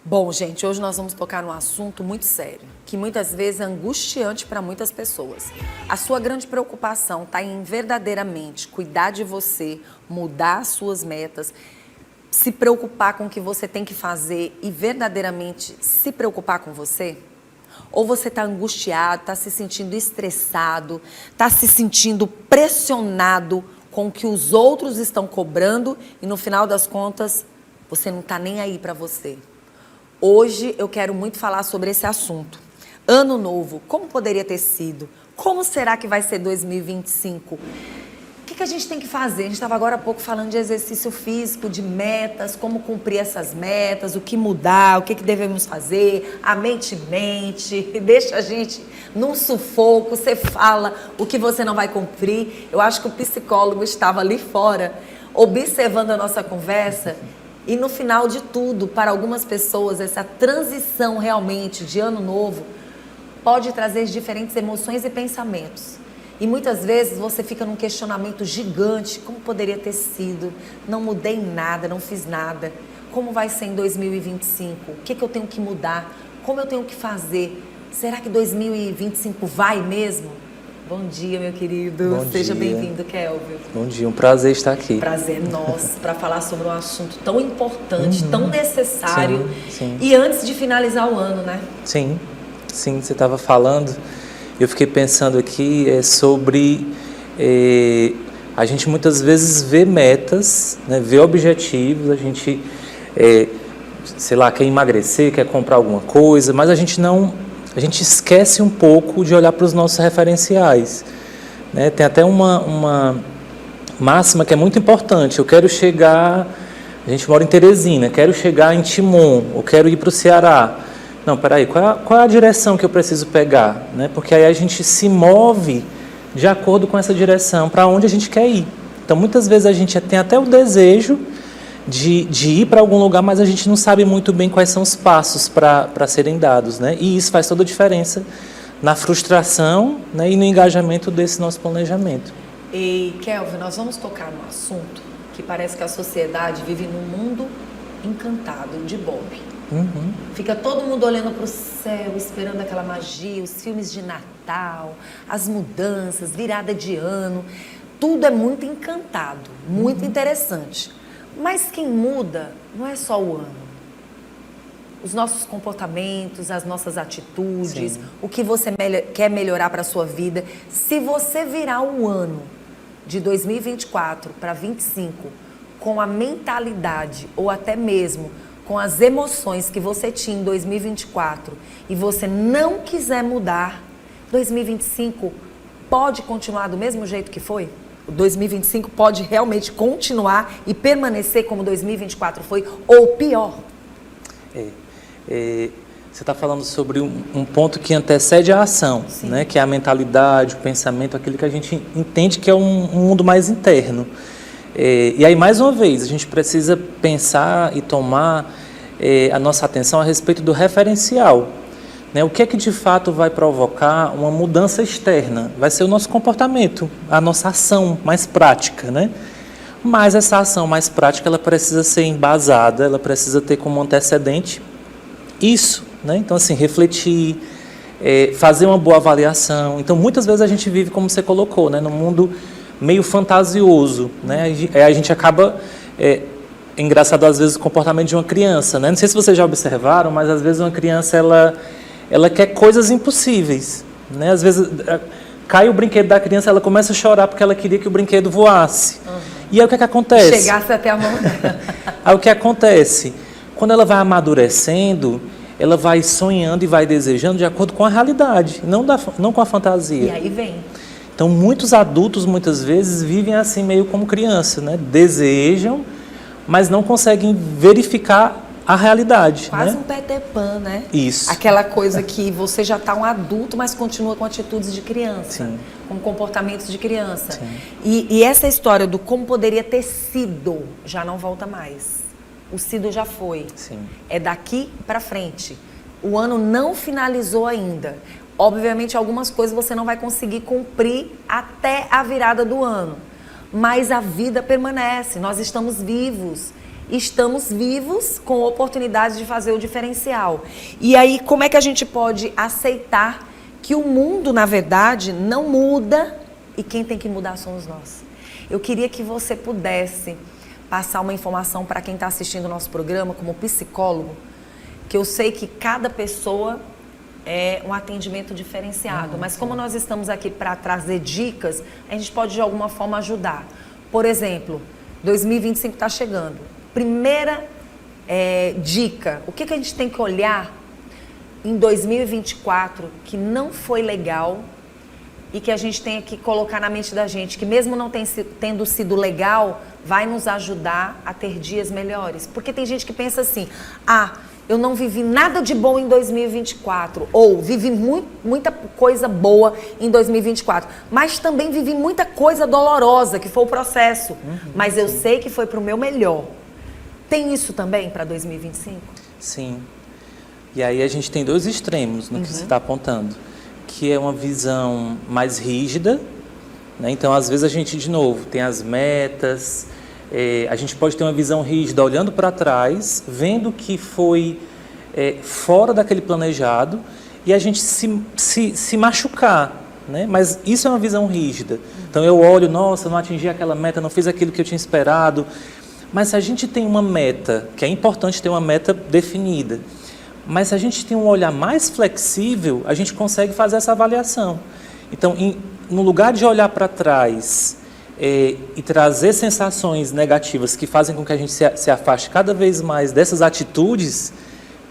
Bom, gente, hoje nós vamos tocar num assunto muito sério, que muitas vezes é angustiante para muitas pessoas. A sua grande preocupação está em verdadeiramente cuidar de você, mudar as suas metas, se preocupar com o que você tem que fazer e verdadeiramente se preocupar com você? Ou você está angustiado, está se sentindo estressado, está se sentindo pressionado com o que os outros estão cobrando e no final das contas você não está nem aí para você? Hoje eu quero muito falar sobre esse assunto. Ano novo, como poderia ter sido? Como será que vai ser 2025? O que a gente tem que fazer? A gente estava agora há pouco falando de exercício físico, de metas, como cumprir essas metas, o que mudar, o que devemos fazer. A mente deixa a gente num sufoco, você fala o que você não vai cumprir. Eu acho que o psicólogo estava ali fora, observando a nossa conversa. E no final de tudo, para algumas pessoas, essa transição realmente de ano novo pode trazer diferentes emoções e pensamentos. E muitas vezes você fica num questionamento gigante, como poderia ter sido? Não mudei nada, não fiz nada. Como vai ser em 2025? O que eu tenho que mudar? Como eu tenho que fazer? Será que 2025 vai mesmo? Bom dia, meu querido. Bom Seja dia. bem-vindo, Kelvin. Bom dia, um prazer estar aqui. Prazer nosso, para falar sobre um assunto tão importante, tão necessário. Sim. E antes de finalizar o ano, né? Sim, você estava falando, eu fiquei pensando aqui sobre a gente muitas vezes vê metas, né, vê objetivos, a gente, sei lá, quer emagrecer, quer comprar alguma coisa, mas a gente esquece um pouco de olhar para os nossos referenciais, né? Tem até uma máxima que é muito importante. Eu quero chegar, a gente mora em Teresina, quero chegar em Timon, ou quero ir para o Ceará. Não, peraí, qual é a direção que eu preciso pegar? Né? Porque aí a gente se move de acordo com essa direção, para onde a gente quer ir. Então, muitas vezes a gente tem até o desejo de ir para algum lugar, mas a gente não sabe muito bem quais são os passos para serem dados, né? E isso faz toda a diferença na frustração, né, e no engajamento desse nosso planejamento. E, Kelvin, nós vamos tocar num assunto que parece que a sociedade vive num mundo encantado, de Bob. Fica todo mundo olhando para o céu, esperando aquela magia, os filmes de Natal, as mudanças, virada de ano. Tudo é muito encantado, muito interessante. Mas quem muda não é só o ano. Os nossos comportamentos, as nossas atitudes, Sim. o que você quer melhorar para a sua vida. Se você virar o ano de 2024 para 2025 com a mentalidade ou até mesmo com as emoções que você tinha em 2024 e você não quiser mudar, 2025 pode continuar do mesmo jeito que foi? O 2025 pode realmente continuar e permanecer como 2024 foi, ou pior? Você está falando sobre um ponto que antecede a ação, né? Que é a mentalidade, o pensamento, aquilo que a gente entende que é um mundo mais interno. E aí, mais uma vez, a gente precisa pensar e tomar a nossa atenção a respeito do referencial. Né? O que é que de fato vai provocar uma mudança externa? Vai ser o nosso comportamento, a nossa ação mais prática, né? Mas essa ação mais prática, ela precisa ser embasada, ela precisa ter como antecedente isso, né? Então, assim, refletir, fazer uma boa avaliação. Então, muitas vezes a gente vive, como você colocou, né, num mundo meio fantasioso, né? A gente acaba... engraçado, às vezes, o comportamento de uma criança, né? Não sei se vocês já observaram, mas às vezes uma criança, ela quer coisas impossíveis, né? Às vezes cai o brinquedo da criança, ela começa a chorar porque ela queria que o brinquedo voasse. E aí o que acontece? Chegasse até a mão dela. Aí o que acontece? Quando ela vai amadurecendo, ela vai sonhando e vai desejando de acordo com a realidade, não com a fantasia. E aí vem. Então, muitos adultos, muitas vezes, vivem assim meio como criança, né? Desejam, mas não conseguem verificar a realidade. Quase né? um Peter Pan, né? Isso. Aquela coisa que você já está um adulto, mas continua com atitudes de criança. Sim. Com comportamentos de criança. Sim. E essa história do como poderia ter sido, já não volta mais. O sido já foi. Sim. É daqui para frente. O ano não finalizou ainda. Obviamente, algumas coisas você não vai conseguir cumprir até a virada do ano. Mas a vida permanece, nós estamos vivos. estamos vivos com oportunidades de fazer o diferencial. E aí, como é que a gente pode aceitar que o mundo, na verdade, não muda e quem tem que mudar somos nós? Eu queria que você pudesse passar uma informação para quem está assistindo o nosso programa, como psicólogo, que eu sei que cada pessoa é um atendimento diferenciado, mas como nós estamos aqui para trazer dicas, a gente pode de alguma forma ajudar. Por exemplo, 2025 está chegando. Primeira dica, o que a gente tem que olhar em 2024 que não foi legal e que a gente tem que colocar na mente da gente, que mesmo não tendo sido legal, vai nos ajudar a ter dias melhores. Porque tem gente que pensa assim, eu não vivi nada de bom em 2024, ou vivi muita coisa boa em 2024, mas também vivi muita coisa dolorosa, que foi o processo, mas eu sei que foi para o meu melhor. Tem isso também para 2025? Sim. E aí a gente tem dois extremos no que você está apontando, que é uma visão mais rígida, né? Então, às vezes a gente, de novo, tem as metas, a gente pode ter uma visão rígida olhando para trás, vendo que foi fora daquele planejado e a gente se machucar, né? Mas isso é uma visão rígida. Então eu olho, nossa, não atingi aquela meta, não fiz aquilo que eu tinha esperado. Mas se a gente tem uma meta, que é importante ter uma meta definida, mas se a gente tem um olhar mais flexível, a gente consegue fazer essa avaliação. Então, no lugar de olhar para trás e trazer sensações negativas que fazem com que a gente se afaste cada vez mais dessas atitudes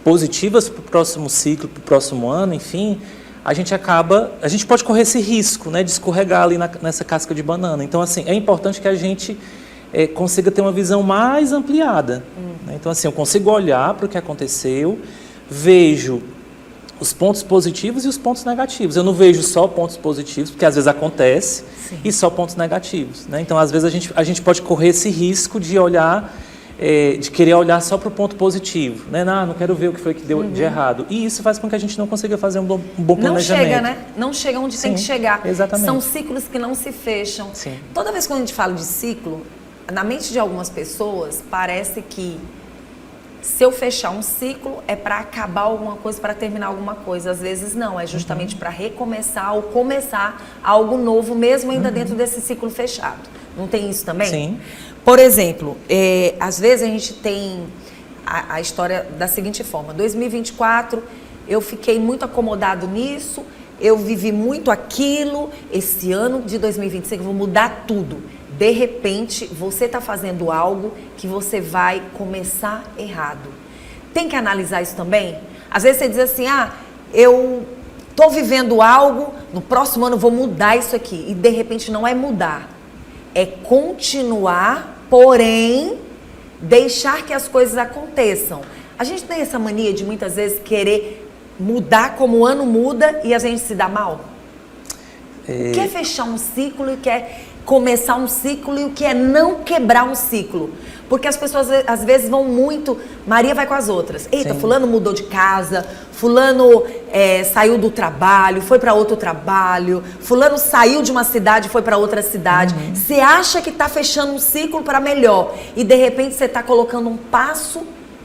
positivas para o próximo ciclo, para o próximo ano, enfim, a gente pode correr esse risco, né, de escorregar ali nessa casca de banana. Então, assim, é importante que a gente consiga ter uma visão mais ampliada. Né? Então, assim, eu consigo olhar para o que aconteceu, vejo os pontos positivos e os pontos negativos. Eu não vejo só pontos positivos, porque às vezes acontece, e só pontos negativos. Né? Então, às vezes, a gente pode correr esse risco de olhar, de querer olhar só para o ponto positivo. Né? Não quero ver o que foi que deu de errado. E isso faz com que a gente não consiga fazer um bom planejamento. Não chega, né? Não chega onde tem que chegar. Exatamente. São ciclos que não se fecham. Sim. Toda vez que a gente fala de ciclo, na mente de algumas pessoas, parece que se eu fechar um ciclo é para acabar alguma coisa, para terminar alguma coisa. Às vezes não, é justamente para recomeçar ou começar algo novo, mesmo ainda dentro desse ciclo fechado. Não tem isso também? Sim. Por exemplo, às vezes a gente tem a história da seguinte forma: 2024, eu fiquei muito acomodado nisso, eu vivi muito aquilo, esse ano de 2025 eu vou mudar tudo. De repente, você está fazendo algo que você vai começar errado. Tem que analisar isso também? Às vezes você diz assim, eu estou vivendo algo, no próximo ano eu vou mudar isso aqui. E de repente não é mudar, é continuar, porém, deixar que as coisas aconteçam. A gente tem essa mania de muitas vezes querer mudar como o ano muda e a gente se dá mal. O que é fechar um ciclo e quer começar um ciclo e o que é não quebrar um ciclo? Porque as pessoas às vezes vão muito, Maria vai com as outras. Eita, fulano mudou de casa, fulano saiu do trabalho, foi para outro trabalho, fulano saiu de uma cidade e foi para outra cidade. Você acha que está fechando um ciclo para melhor e de repente você está colocando um passo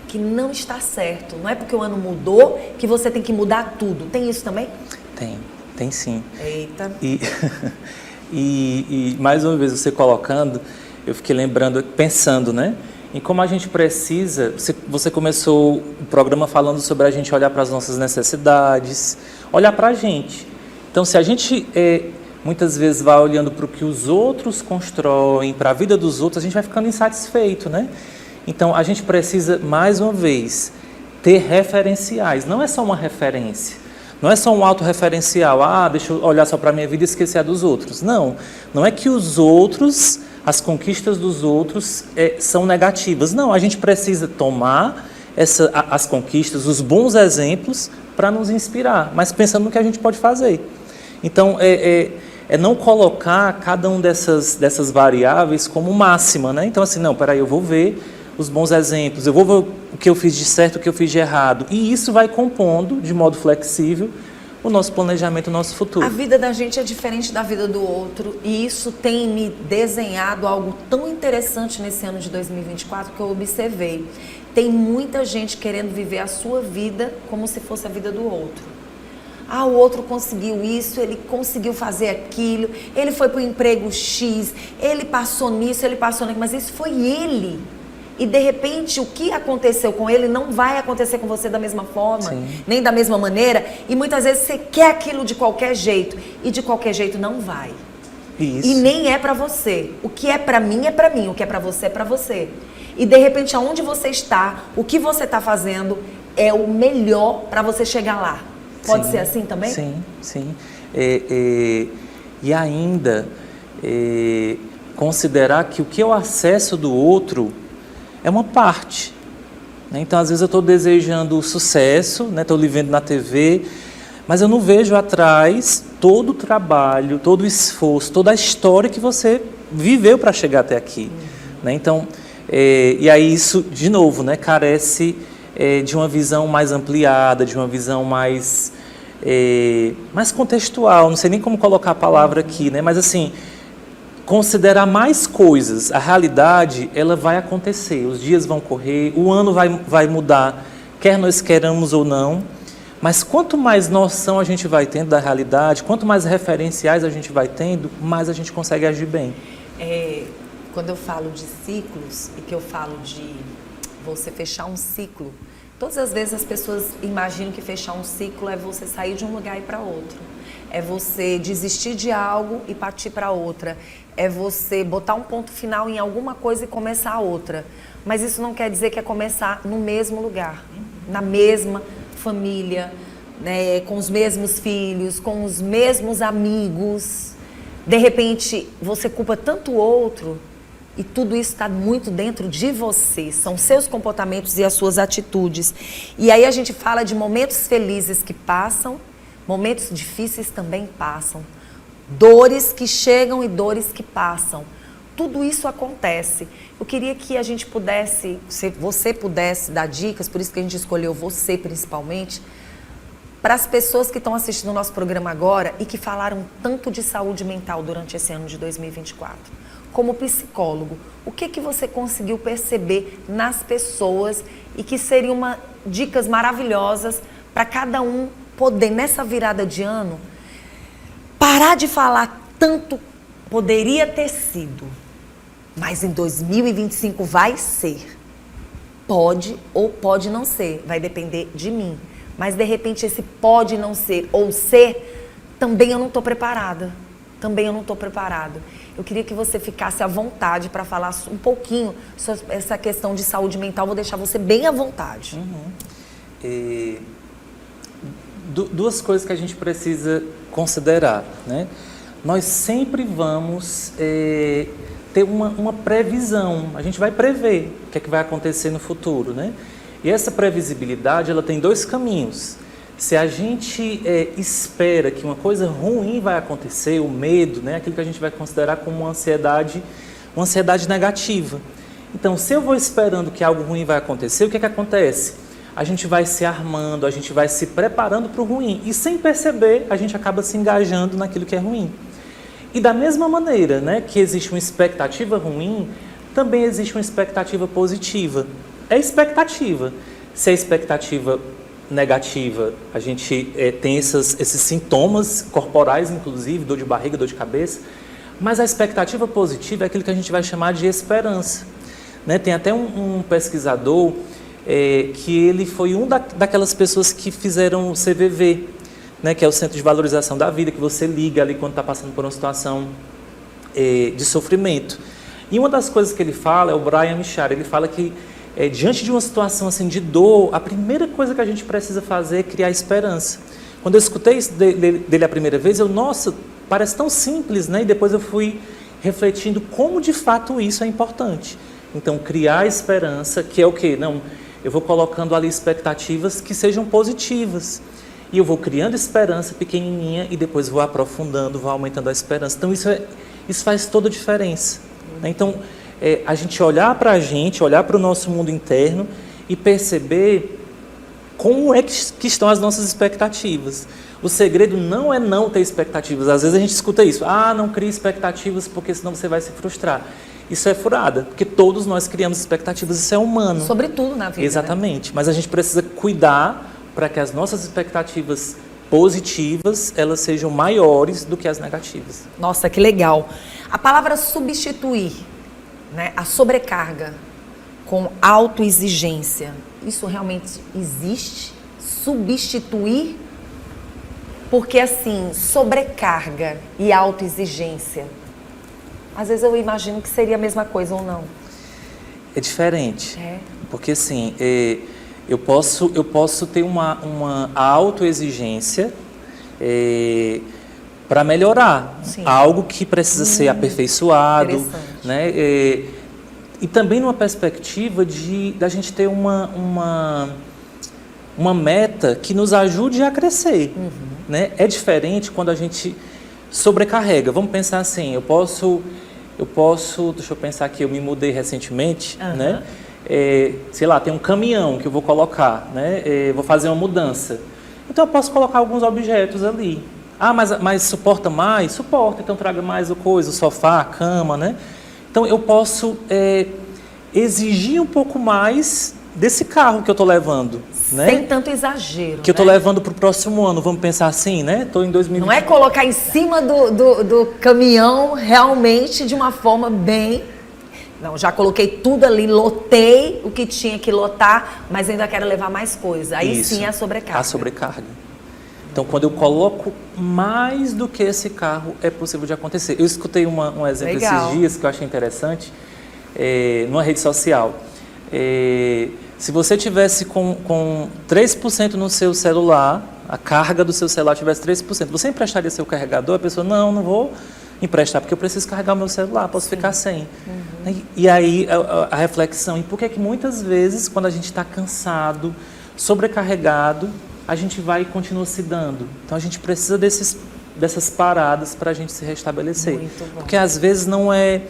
que não está certo. Não é porque o ano mudou que você tem que mudar tudo. Tem isso também? Tem sim. Eita. E mais uma vez você colocando, eu fiquei pensando, né, em como a gente precisa. Você começou o programa falando sobre a gente olhar para as nossas necessidades, olhar para a gente. Então, se a gente muitas vezes vai olhando para o que os outros constroem, para a vida dos outros, a gente vai ficando insatisfeito, né? Então, a gente precisa, mais uma vez, ter referenciais. Não é só uma referência. Não é só um autorreferencial, deixa eu olhar só para a minha vida e esquecer a dos outros. Não é que os outros, as conquistas dos outros são negativas. Não, a gente precisa tomar as conquistas, os bons exemplos para nos inspirar, mas pensando no que a gente pode fazer. Então, não colocar cada uma dessas variáveis como máxima, né? Então, assim, eu vou ver os bons exemplos, eu vou ver o que eu fiz de certo, o que eu fiz de errado. E isso vai compondo, de modo flexível, o nosso planejamento, o nosso futuro. A vida da gente é diferente da vida do outro e isso tem me desenhado algo tão interessante nesse ano de 2024 que eu observei. Tem muita gente querendo viver a sua vida como se fosse a vida do outro. Ah, o outro conseguiu isso, ele conseguiu fazer aquilo, ele foi para o emprego X, ele passou nisso, ele passou naquilo, mas isso foi ele. E de repente o que aconteceu com ele não vai acontecer com você da mesma forma, nem da mesma maneira. E muitas vezes você quer aquilo de qualquer jeito e de qualquer jeito não vai. Isso. E nem é para você. O que é para mim é para mim, o que é para você é para você. E de repente aonde você está, o que você está fazendo é o melhor para você chegar lá. Pode ser assim também? Sim, sim. E ainda considerar que o que eu acesso do outro é uma parte. Né? Então, às vezes eu estou desejando sucesso, estou lhe vendo na TV, mas eu não vejo atrás todo o trabalho, todo o esforço, toda a história que você viveu para chegar até aqui. Né? Então, e aí isso, de novo, carece de uma visão mais ampliada, de uma visão mais contextual. Não sei nem como colocar a palavra aqui, mas assim, considerar mais coisas. A realidade, ela vai acontecer, os dias vão correr, o ano vai mudar, quer nós queiramos ou não, mas quanto mais noção a gente vai tendo da realidade, quanto mais referenciais a gente vai tendo, mais a gente consegue agir bem. Quando eu falo de ciclos e que eu falo de você fechar um ciclo, todas as vezes as pessoas imaginam que fechar um ciclo é você sair de um lugar e ir para outro. É você desistir de algo e partir para outra. É você botar um ponto final em alguma coisa e começar a outra. Mas isso não quer dizer que é começar no mesmo lugar, na mesma família, com os mesmos filhos, com os mesmos amigos. De repente, você culpa tanto o outro e tudo isso está muito dentro de você. São seus comportamentos e as suas atitudes. E aí a gente fala de momentos felizes que passam, momentos difíceis também passam. Dores que chegam e dores que passam. Tudo isso acontece. Eu queria que a gente pudesse, se você pudesse dar dicas, por isso que a gente escolheu você principalmente, para as pessoas que estão assistindo o nosso programa agora e que falaram tanto de saúde mental durante esse ano de 2024. Como psicólogo, o que você conseguiu perceber nas pessoas e que seriam dicas maravilhosas para cada um poder, nessa virada de ano, parar de falar tanto poderia ter sido, mas em 2025 vai ser. Pode ou pode não ser, vai depender de mim. Mas de repente esse pode não ser ou ser, também eu não estou preparada. Também eu não estou preparado. Eu queria que você ficasse à vontade para falar um pouquinho sobre essa questão de saúde mental. Vou deixar você bem à vontade. Duas coisas que a gente precisa considerar, Nós sempre vamos ter uma previsão, a gente vai prever o que é que vai acontecer no futuro, E essa previsibilidade, ela tem dois caminhos. Se a gente espera que uma coisa ruim vai acontecer, o medo, aquilo que a gente vai considerar como uma ansiedade negativa. Então, se eu vou esperando que algo ruim vai acontecer, o que é que acontece? A gente vai se armando, a gente vai se preparando para o ruim. E sem perceber, a gente acaba se engajando naquilo que é ruim. E da mesma maneira que existe uma expectativa ruim, também existe uma expectativa positiva. É expectativa. Se a expectativa negativa, a gente tem esses sintomas corporais, inclusive, dor de barriga, dor de cabeça, mas a expectativa positiva é aquilo que a gente vai chamar de esperança. Tem até um pesquisador que ele foi daquelas pessoas que fizeram o CVV, que é o Centro de Valorização da Vida, que você liga ali quando está passando por uma situação de sofrimento. E uma das coisas que ele fala é o Brian Michar, ele fala que diante de uma situação assim de dor, a primeira coisa que a gente precisa fazer é criar esperança. Quando eu escutei isso dele a primeira vez, nossa, parece tão simples, E depois eu fui refletindo como de fato isso é importante. Então, criar esperança, que é o quê? Não, eu vou colocando ali expectativas que sejam positivas. E eu vou criando esperança pequenininha e depois vou aprofundando, vou aumentando a esperança. Então, isso faz toda a diferença. Então, a gente olhar para a gente, olhar para o nosso mundo interno e perceber como é que estão as nossas expectativas. O segredo não é não ter expectativas. Às vezes a gente escuta isso. Não crie expectativas porque senão você vai se frustrar. Isso é furada, porque todos nós criamos expectativas, isso é humano. Sobretudo na vida. Exatamente. Né? Mas a gente precisa cuidar para que as nossas expectativas positivas, elas sejam maiores do que as negativas. Nossa, que legal. A palavra substituir, né, a sobrecarga com autoexigência, isso realmente existe? Substituir? Porque assim, sobrecarga e autoexigência, às vezes eu imagino que seria a mesma coisa ou não. É diferente. Porque assim, eu posso ter uma autoexigência para melhorar. Sim. Algo que precisa ser aperfeiçoado. Né? E também numa perspectiva da gente ter uma meta que nos ajude a crescer. Né? É diferente quando a gente sobrecarrega. Vamos pensar assim, eu posso, deixa eu pensar aqui, eu me mudei recentemente, né? Sei lá, tem um caminhão que eu vou colocar, né? Vou fazer uma mudança. Então eu posso colocar alguns objetos ali. Mas suporta mais? Suporta, então traga mais coisa, o sofá, a cama, né? Então eu posso exigir um pouco mais desse carro que eu estou levando. Né? Sem tanto exagero. Que eu estou levando para o próximo ano, vamos pensar assim, né? Estou em 2020. Não é colocar em cima do caminhão realmente de uma forma bem... Não, já coloquei tudo ali, lotei o que tinha que lotar, mas ainda quero levar mais coisa. Aí sim é a sobrecarga. A sobrecarga. Então, quando eu coloco mais do que esse carro, é possível de acontecer. Eu escutei um exemplo esses dias que eu achei interessante, numa rede social. Se você tivesse com 3% no seu celular, a carga do seu celular tivesse 3%, você emprestaria seu carregador? A pessoa, não vou emprestar, porque eu preciso carregar o meu celular, posso ficar sem. E aí a reflexão, e por que muitas vezes, quando a gente está cansado, sobrecarregado, a gente vai e continua se dando? Então a gente precisa dessas paradas para a gente se restabelecer. Porque às vezes não é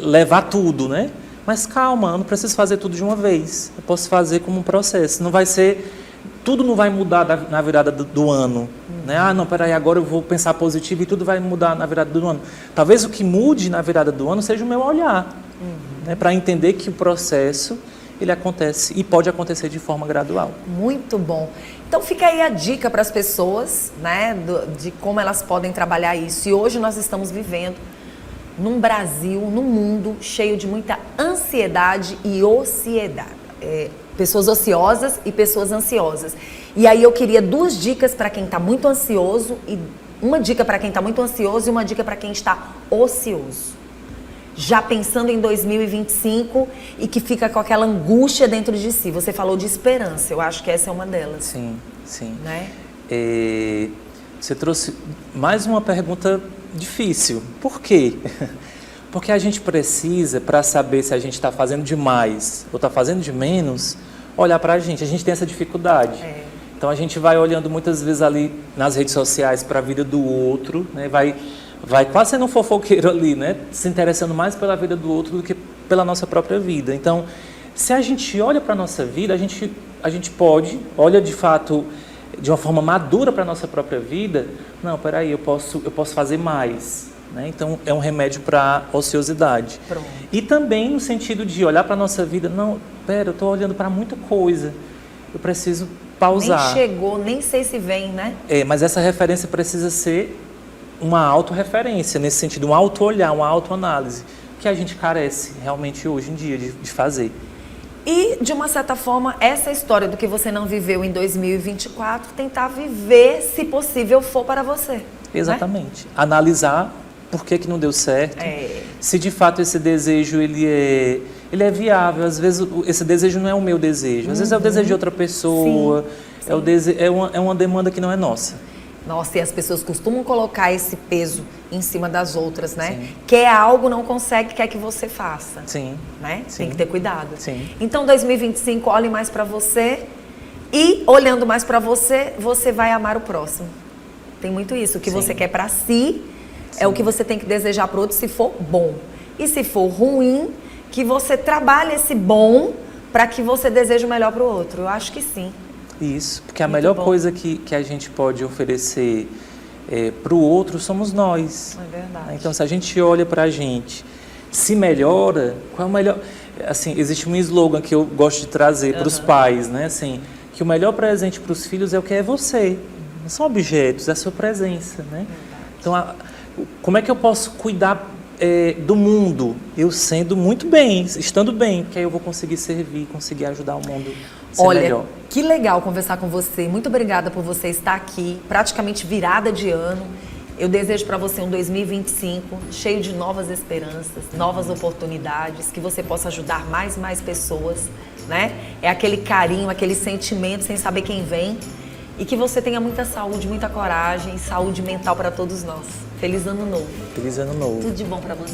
levar tudo, né? Mas calma, eu não preciso fazer tudo de uma vez. Eu posso fazer como um processo. Não vai ser... Tudo não vai mudar na virada do ano. Né? Não, peraí, agora eu vou pensar positivo e tudo vai mudar na virada do ano. Talvez o que mude na virada do ano seja o meu olhar. Né? Para entender que o processo, ele acontece e pode acontecer de forma gradual. Muito bom. Então fica aí a dica para as pessoas, né, de como elas podem trabalhar isso. E hoje nós estamos vivendo num Brasil, num mundo cheio de muita ansiedade e ociedade. Pessoas ociosas e pessoas ansiosas. E aí eu queria 2 dicas para quem está muito ansioso, e uma dica para quem está muito ansioso e uma dica para quem está ocioso. Já pensando em 2025 e que fica com aquela angústia dentro de si. Você falou de esperança, eu acho que essa é uma delas. Sim. Né? Você trouxe mais uma pergunta difícil. Por quê? Porque a gente precisa, para saber se a gente está fazendo demais ou está fazendo de menos, olhar para a gente. A gente tem essa dificuldade. Então a gente vai olhando muitas vezes ali nas redes sociais para a vida do outro, né? Vai quase sendo um fofoqueiro ali, né? Se interessando mais pela vida do outro do que pela nossa própria vida. Então, se a gente olha para a nossa vida, a gente pode, olha de fato de uma forma madura para a nossa própria vida. Não, peraí, eu posso fazer mais. Né? Então, é um remédio para a ociosidade. Pronto. E também no sentido de olhar para a nossa vida, não, eu estou olhando para muita coisa, eu preciso pausar. Nem chegou, nem sei se vem, né? Mas essa referência precisa ser uma autorreferência, nesse sentido, um auto-olhar, uma autoanálise, que a gente carece realmente hoje em dia de fazer. E, de uma certa forma, essa história do que você não viveu em 2024, tentar viver, se possível, for para você. Exatamente. Né? Analisar por que não deu certo, se de fato esse desejo ele é viável. Às vezes esse desejo não é o meu desejo, às vezes é o desejo de outra pessoa, sim. É uma demanda que não é nossa. Nossa, e as pessoas costumam colocar esse peso em cima das outras, né? Sim. Quer algo, não consegue, quer que você faça. Sim. Né? Sim. Tem que ter cuidado. Sim. Então, 2025, olhe mais para você e, olhando mais para você, você vai amar o próximo. Tem muito isso. O que você quer para si é o que você tem que desejar para o outro, se for bom. E se for ruim, que você trabalhe esse bom para que você deseje o melhor para o outro. Eu acho que sim. Isso, porque a Muito melhor bom. coisa que a gente pode oferecer para o outro somos nós. É verdade. Então, se a gente olha para a gente, se melhora, qual é o melhor... Assim, existe um slogan que eu gosto de trazer para os pais, né? Assim, que o melhor presente para os filhos é o que é você. Não são objetos, é a sua presença, né? Então, como é que eu posso cuidar do mundo? Eu sendo muito bem, estando bem, porque aí eu vou conseguir servir, conseguir ajudar o mundo a ser Olha, melhor. que legal conversar com você. Muito obrigada por você estar aqui, praticamente virada de ano. Eu desejo para você um 2025 cheio de novas esperanças, novas oportunidades, que você possa ajudar mais e mais pessoas, né? É aquele carinho, aquele sentimento sem saber quem vem. E que você tenha muita saúde, muita coragem e saúde mental para todos nós. Feliz ano novo. Feliz ano novo. Tudo de bom para você.